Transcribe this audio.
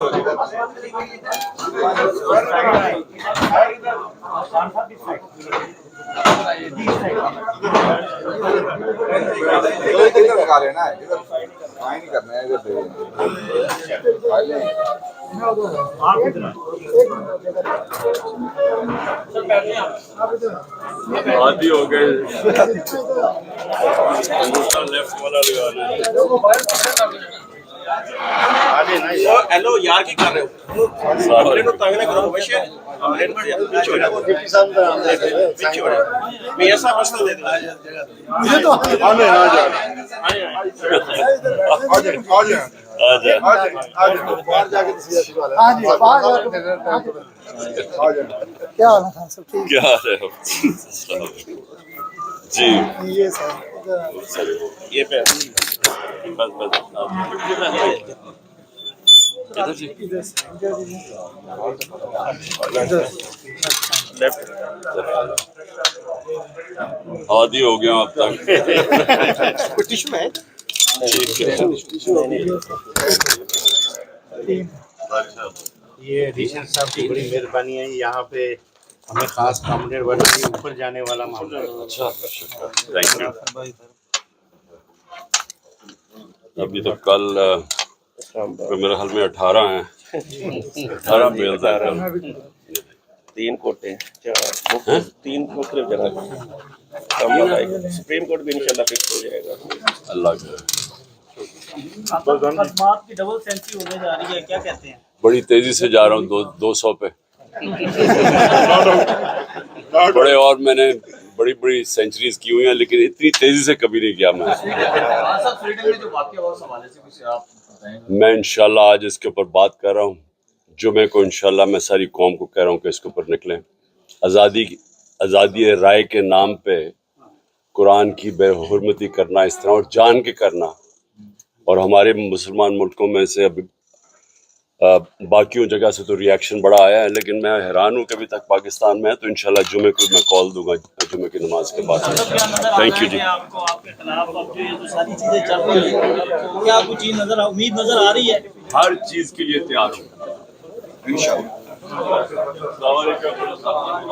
आदि हो गए लेफ्ट वाला लगा हेलो यार की कर रहे हो अपने को तंग ना करो बशे अपने को पीछे हो जाओ मैं ऐसा मसला दे दूं मुझे तो आने आ जा बाहर जाके हाँ जी बाहर क्या हाल है खान साहब? ठीक क्या है जी ये सर ये पे बस इधर जी लेफ्ट आदि हो गया अब तक कुछ टिश्यू में ये ऋषि साहब की बड़ी मेहरबानी है। यहाँ पे हमें खास कॉम्बिनेट बना के ऊपर जाने वाला मामला है। अच्छा थैंक यू। अभी तो कल मेरे हाल में 18 हैं 18 मेल्स हैं कल। 3 कोटे 4 3 मुख्तलिफ जगह सुप्रीम कोर्ट भी इंशाल्लाह फिक्स हो जाएगा अल्लाह का खदमात की डबल सेंचुरी होने जा रही है, क्या कहते हैं? बड़ी तेजी से जा रहा हूँ 200 पे बड़े और मैंने बड़ी बड़ी सेंचुरीज की हुई हैं लेकिन इतनी तेजी से कभी नहीं किया मैं इंशाल्लाह आज इसके ऊपर बात कर रहा हूँ। जुमे को इंशाल्लाह मैं सारी कौम को कह रहा हूँ कि इसके ऊपर निकलें। आज़ादी राय के नाम पे कुरान की बेहुरमती करना इस तरह और जान के करना, और हमारे मुसलमान मुल्कों में से अभी बाकियों जगह से तो रिएक्शन बड़ा आया है, लेकिन मैं हैरान हूँ कि अभी तक पाकिस्तान में है। तो इंशाल्लाह जुमे को मैं कॉल दूंगा जुमे की नमाज के बाद। थैंक यू जी। आपको आपके खिलाफ अब जो ये जो सारी चीजें चल रही है, क्या कुछ चीज उम्मीद नजर आ रही है? हर चीज के लिए तैयार हूँ इंशाल्लाह।